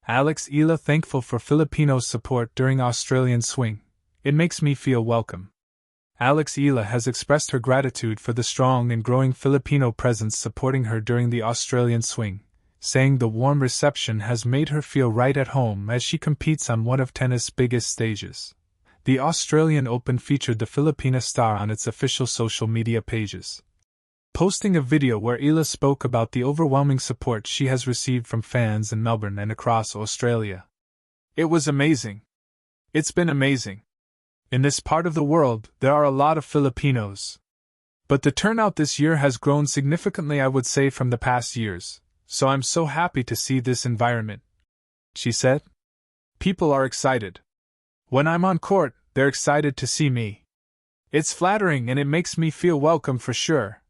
Alex Eala thankful for Filipinos' support during Australian swing. It makes me feel welcome. Alex Eala has expressed her gratitude for the strong and growing Filipino presence supporting her during the Australian swing, saying the warm reception has made her feel right at home as she competes on one of tennis' biggest stages. The Australian Open featured the Filipina star on its official social media pages, posting a video where Eala spoke about the overwhelming support she has received from fans in Melbourne and across Australia. "It was amazing. It's been amazing. In this part of the world, there are a lot of Filipinos. But the turnout this year has grown significantly, I would say, from the past years, so I'm so happy to see this environment," she said. "People are excited. When I'm on court, they're excited to see me. It's flattering and it makes me feel welcome for sure."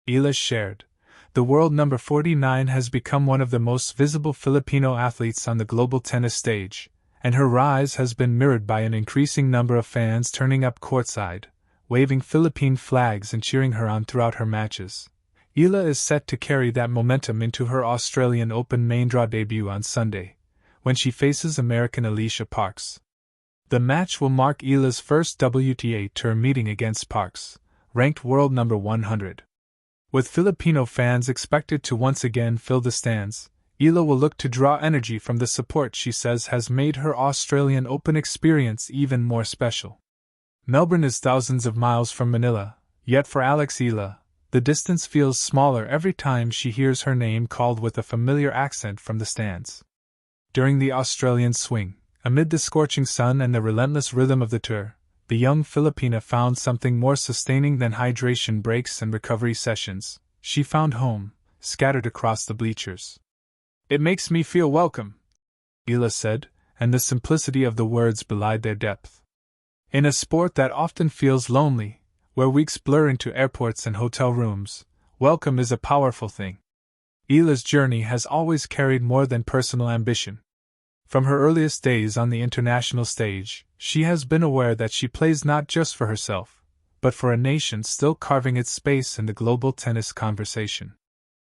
Eala shared, "The world number 49 has become one of the most visible Filipino athletes on the global tennis stage, and her rise has been mirrored by an increasing number of fans turning up courtside, waving Philippine flags and cheering her on throughout her matches." Eala is set to carry that momentum into her Australian Open main draw debut on Sunday, when she faces American Alicia Parks. The match will mark Eala's first WTA Tour meeting against Parks, ranked world number 100. With Filipino fans expected to once again fill the stands, Eala will look to draw energy from the support she says has made her Australian Open experience even more special. Melbourne is thousands of miles from Manila, yet for Alex Eala, the distance feels smaller every time she hears her name called with a familiar accent from the stands. During the Australian swing, amid the scorching sun and the relentless rhythm of the tour, the young Filipina found something more sustaining than hydration breaks and recovery sessions. She found home, scattered across the bleachers. "It makes me feel welcome," Eala said, and the simplicity of the words belied their depth. In a sport that often feels lonely, where weeks blur into airports and hotel rooms, welcome is a powerful thing. Eala's journey has always carried more than personal ambition. From her earliest days on the international stage, she has been aware that she plays not just for herself, but for a nation still carving its space in the global tennis conversation.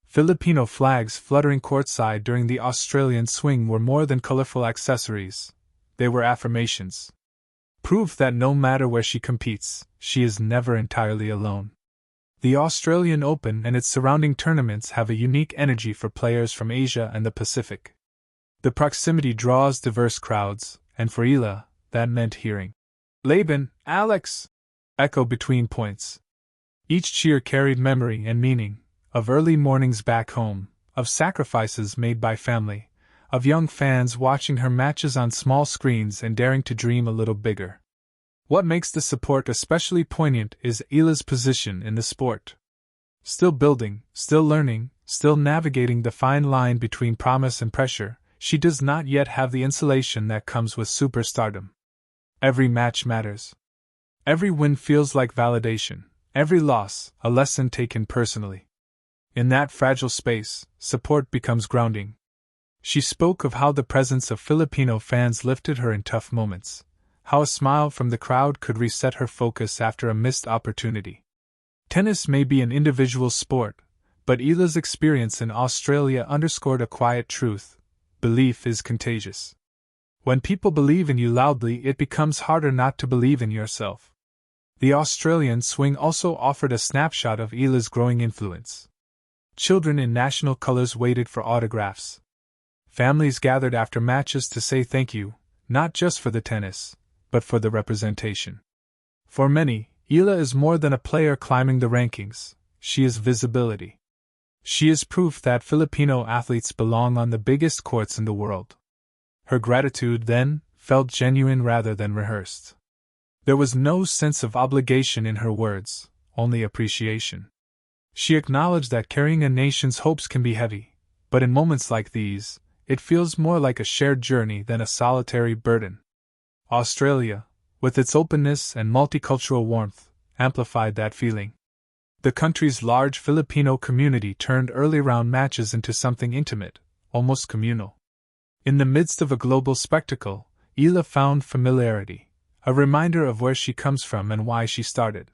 Filipino flags fluttering courtside during the Australian swing were more than colorful accessories. They were affirmations. Proof that no matter where she competes, she is never entirely alone. The Australian Open and its surrounding tournaments have a unique energy for players from Asia and the Pacific. The proximity draws diverse crowds, and for Eala, that meant hearing "Laban, Alex!" echo between points. Each cheer carried memory and meaning, of early mornings back home, of sacrifices made by family, of young fans watching her matches on small screens and daring to dream a little bigger. What makes the support especially poignant is Eala's position in the sport. Still building, still learning, still navigating the fine line between promise and pressure, she does not yet have the insulation that comes with superstardom. Every match matters. Every win feels like validation, every loss, a lesson taken personally. In that fragile space, support becomes grounding. She spoke of how the presence of Filipino fans lifted her in tough moments, how a smile from the crowd could reset her focus after a missed opportunity. Tennis may be an individual sport, but Eala's experience in Australia underscored a quiet truth: belief is contagious. When people believe in you loudly, it becomes harder not to believe in yourself. The Australian swing also offered a snapshot of Eala's growing influence. Children in national colours waited for autographs. Families gathered after matches to say thank you, not just for the tennis, but for the representation. For many, Eala is more than a player climbing the rankings. She is visibility. She is proof that Filipino athletes belong on the biggest courts in the world. Her gratitude, then, felt genuine rather than rehearsed. There was no sense of obligation in her words, only appreciation. She acknowledged that carrying a nation's hopes can be heavy, but in moments like these, it feels more like a shared journey than a solitary burden. Australia, with its openness and multicultural warmth, amplified that feeling. The country's large Filipino community turned early round matches into something intimate, almost communal. In the midst of a global spectacle, Eala found familiarity, a reminder of where she comes from and why she started.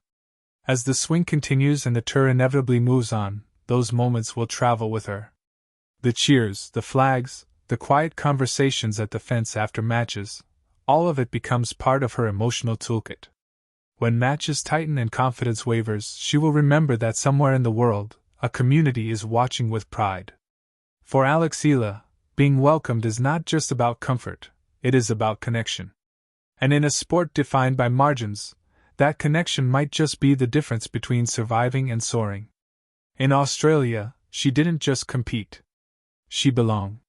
As the swing continues and the tour inevitably moves on, those moments will travel with her. The cheers, the flags, the quiet conversations at the fence after matches, all of it becomes part of her emotional toolkit. When matches tighten and confidence wavers, she will remember that somewhere in the world, a community is watching with pride. For Alex Eala, being welcomed is not just about comfort, it is about connection. And in a sport defined by margins, that connection might just be the difference between surviving and soaring. In Australia, she didn't just compete. She belonged.